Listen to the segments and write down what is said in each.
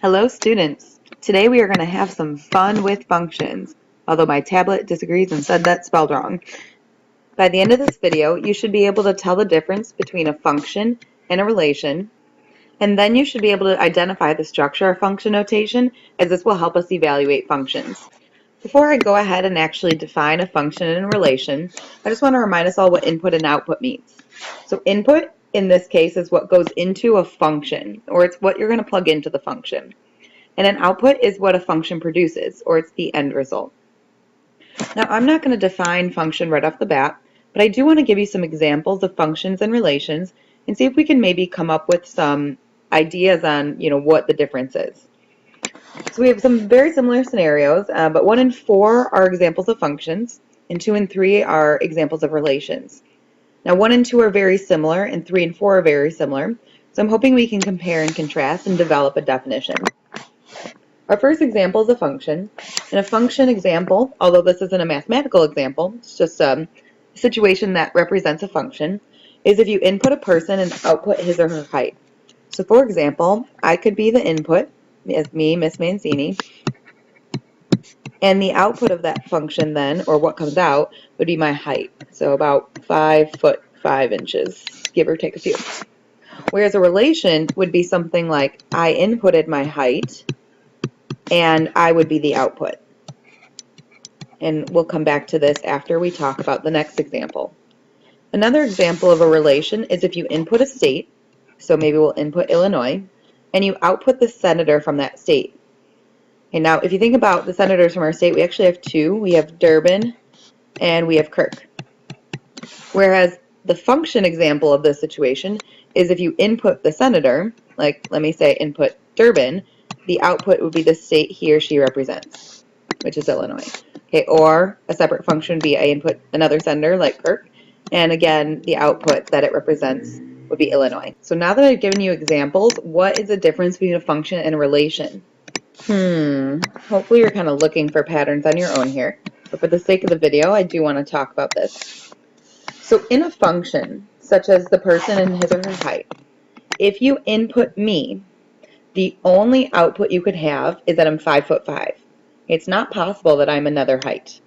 Hello students! Today we are going to have some fun with functions, although my tablet disagrees and said that's spelled wrong. By the end of this video, you should be able to tell the difference between a function and a relation, and then you should be able to identify the structure of function notation, as this will help us evaluate functions. Before I go ahead and actually define a function and a relation, I just want to remind us all what input and output means. So input in this case is what goes into a function, or it's what you're going to plug into the function. And an output is what a function produces, or it's the end result. Now, I'm not going to define function right off the bat, but I do want to give you some examples of functions and relations and see if we can maybe come up with some ideas on, what the difference is. So we have some very similar scenarios, but 1 and 4 are examples of functions, and 2 and 3 are examples of relations. Now 1 and 2 are very similar, and 3 and 4 are very similar, so I'm hoping we can compare and contrast and develop a definition. Our first example is a function. And a function example, although this isn't a mathematical example, it's just a situation that represents a function, is if you input a person and output his or her height. So for example, I could be the input, as me, Miss Mancini, and the output of that function then, or what comes out, would be my height. So about 5 foot 5 inches, give or take a few. Whereas a relation would be something like I inputted my height, and I would be the output. And we'll come back to this after we talk about the next example. Another example of a relation is if you input a state, so maybe we'll input Illinois, and you output the senator from that state. And now if you think about the senators from our state, we actually have two. We have Durbin and we have Kirk. Whereas the function example of this situation is if you input the senator, like let me say input Durbin, the output would be the state he or she represents, which is Illinois. Okay, or a separate function would be I input another senator like Kirk, and again the output that it represents would be Illinois. So now that I've given you examples, what is the difference between a function and a relation? Hopefully you're kind of looking for patterns on your own here, but for the sake of the video, I do want to talk about this. So in a function, such as the person and his or her height, if you input me, the only output you could have is that I'm 5 foot 5. It's not possible that I'm another height.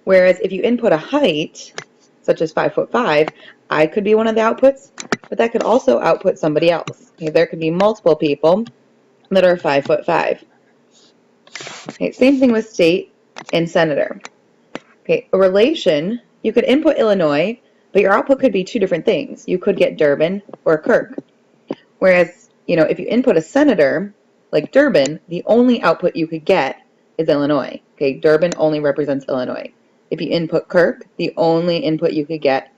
Whereas if you input a height, such as 5 foot 5, I could be one of the outputs, but that could also output somebody else. Okay, there could be multiple people that are 5 foot 5. Okay, same thing with state and senator. Okay, a relation, you could input Illinois, but your output could be two different things. You could get Durbin or Kirk. Whereas, if you input a senator, like Durbin, the only output you could get is Illinois. Okay, Durbin only represents Illinois. If you input Kirk, the only input you could get,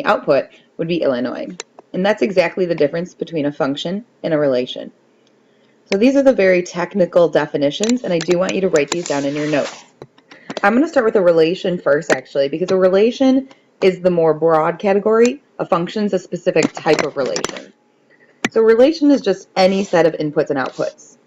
output would be Illinois. And that's exactly the difference between a function and a relation. So these are the very technical definitions, and I do want you to write these down in your notes. I'm going to start with a relation first, actually, because a relation is the more broad category. A function is a specific type of relation. So relation is just any set of inputs and outputs.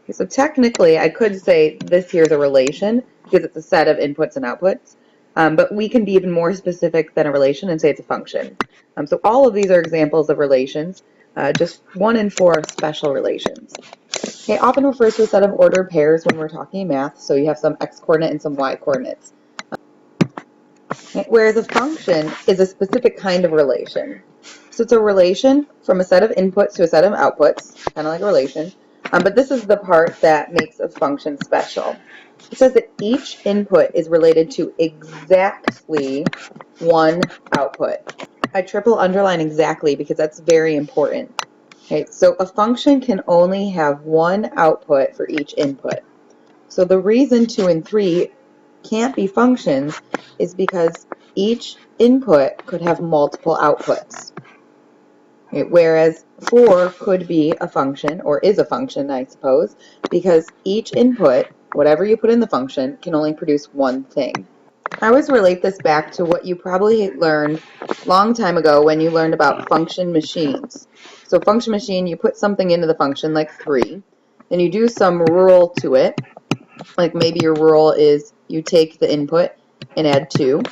Okay, so technically, I could say this here is a relation because it's a set of inputs and outputs, but we can be even more specific than a relation and say it's a function. So all of these are examples of relations. Just 1 and 4 are special relations. Okay, often refers to a set of ordered pairs when we're talking math, so you have some x-coordinate and some y-coordinates. Whereas a function is a specific kind of relation. So it's a relation from a set of inputs to a set of outputs, kind of like a relation, but this is the part that makes a function special. It says that each input is related to exactly one output. I triple underline exactly because that's very important. Okay, so a function can only have one output for each input. So the reason 2 and 3 can't be functions is because each input could have multiple outputs. Okay, whereas 4 could be a function, or is a function, I suppose, because each input, whatever you put in the function, can only produce one thing. I always relate this back to what you probably learned a long time ago when you learned about function machines. So function machine, you put something into the function, like 3, then you do some rule to it, like maybe your rule is you take the input and add 2,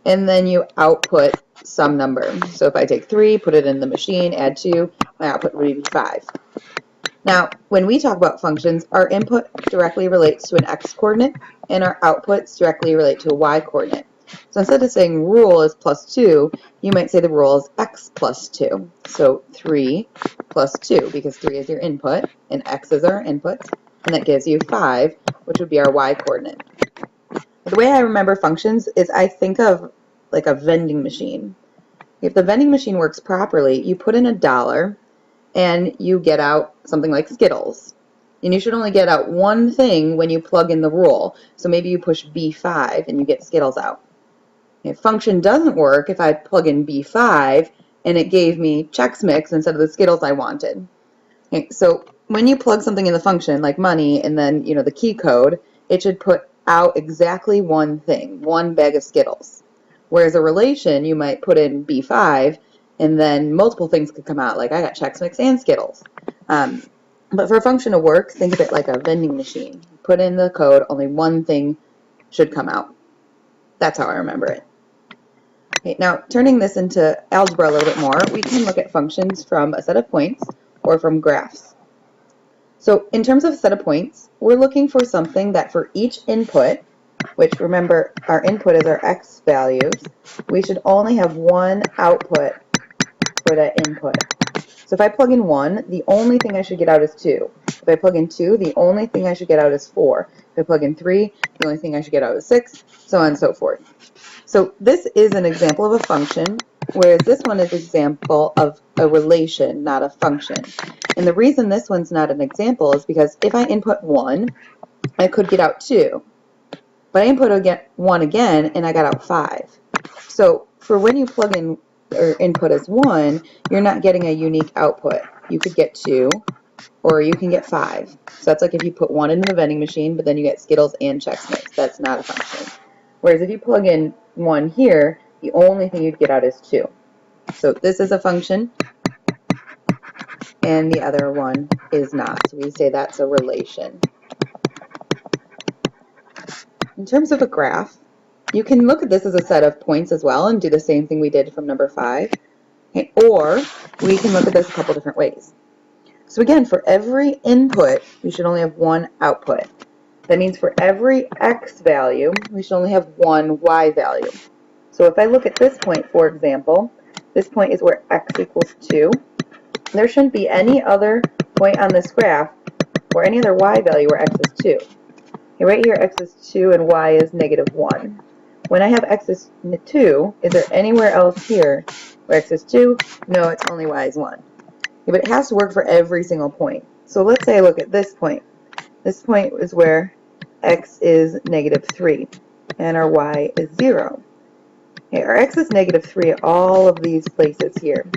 and then you output some number. So if I take 3, put it in the machine, add 2, my output would be 5. Now, when we talk about functions, our input directly relates to an x-coordinate, and our outputs directly relate to a y-coordinate. So instead of saying rule is plus 2, you might say the rule is x plus 2. So 3 plus 2, because 3 is your input, and x is our input, and that gives you 5, which would be our y-coordinate. The way I remember functions is I think of like a vending machine. If the vending machine works properly, you put in $1, and you get out something like Skittles. And you should only get out one thing when you plug in the rule. So maybe you push B5 and you get Skittles out. If function doesn't work if I plug in B5 and it gave me Chex Mix instead of the Skittles I wanted. Okay, so when you plug something in the function like money and then the key code, it should put out exactly one thing, one bag of Skittles. Whereas a relation, you might put in B5 and then multiple things could come out, like I got Chex Mix and Skittles. But for a function to work, think of it like a vending machine. Put in the code, only one thing should come out. That's how I remember it. Okay, now turning this into algebra a little bit more, we can look at functions from a set of points or from graphs. So in terms of a set of points, we're looking for something that for each input, which remember our input is our x values, we should only have one output for that input. So if I plug in 1, the only thing I should get out is 2. If I plug in 2, the only thing I should get out is 4. If I plug in 3, the only thing I should get out is 6, so on and so forth. So this is an example of a function, whereas this one is an example of a relation, not a function. And the reason this one's not an example is because if I input 1, I could get out 2. But I input 1 again, and I got out 5. So for when you plug in or input as 1, you're not getting a unique output. You could get 2, or you can get 5. So that's like if you put 1 into the vending machine, but then you get Skittles and Chex Mix. That's not a function. Whereas if you plug in 1 here, the only thing you'd get out is 2. So this is a function, and the other one is not. So we say that's a relation. In terms of a graph, you can look at this as a set of points as well and do the same thing we did from number 5. Okay, or we can look at this a couple different ways. So again, for every input, we should only have one output. That means for every x value, we should only have one y value. So if I look at this point, for example, this point is where x equals 2. There shouldn't be any other point on this graph or any other y value where x is 2. Okay, right here, x is 2 and y is negative 1. When I have x is 2, is there anywhere else here where x is 2? No, it's only y is 1. Okay, but it has to work for every single point. So let's say I look at this point. This point is where x is negative 3 and our y is 0. Okay, our x is negative 3 at all of these places here.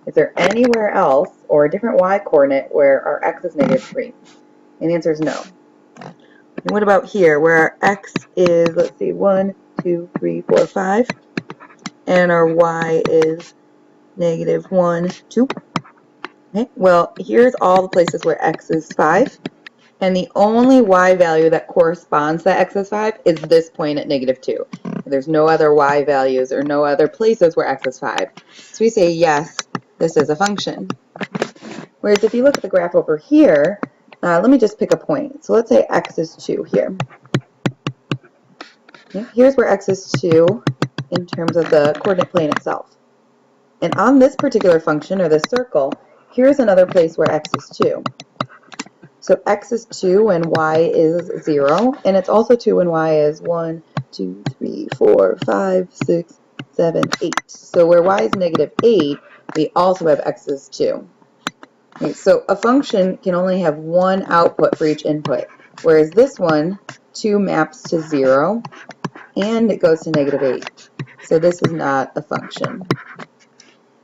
Is there anywhere else or a different y coordinate where our x is negative 3? And the answer is no. And what about here where our x is, let's see, 1, 2, 3, 4, 5, and our y is negative 1, 2? Okay, well, here's all the places where x is 5, and the only y value that corresponds to x is 5 is this point at negative 2. There's no other y values or no other places where x is 5. So we say, yes, this is a function. Whereas if you look at the graph over here, let me just pick a point. So let's say x is 2 here. Okay, here's where x is 2 in terms of the coordinate plane itself. And on this particular function, or this circle, here's another place where x is 2. So x is 2 when y is 0, and it's also 2 when y is 1, 2, 3, 4, 5, 6, 7, 8. So where y is negative 8, we also have x is 2. Okay, so a function can only have one output for each input, whereas this one, 2 maps to 0, and it goes to negative 8. So this is not a function.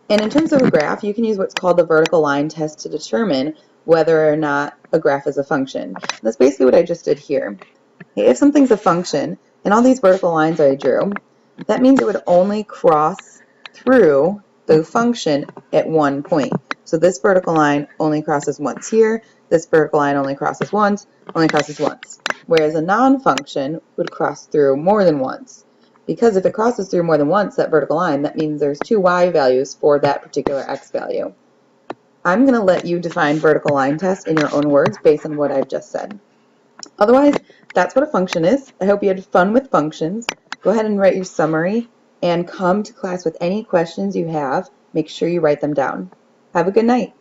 And in terms of a graph, you can use what's called the vertical line test to determine whether or not a graph is a function. That's basically what I just did here. Okay, if something's a function, and all these vertical lines I drew, that means it would only cross through the function at one point. So this vertical line only crosses once here, this vertical line only crosses once. Whereas a non-function would cross through more than once. Because if it crosses through more than once, that vertical line, that means there's two y values for that particular x value. I'm going to let you define vertical line test in your own words based on what I've just said. Otherwise, that's what a function is. I hope you had fun with functions. Go ahead and write your summary and come to class with any questions you have. Make sure you write them down. Have a good night.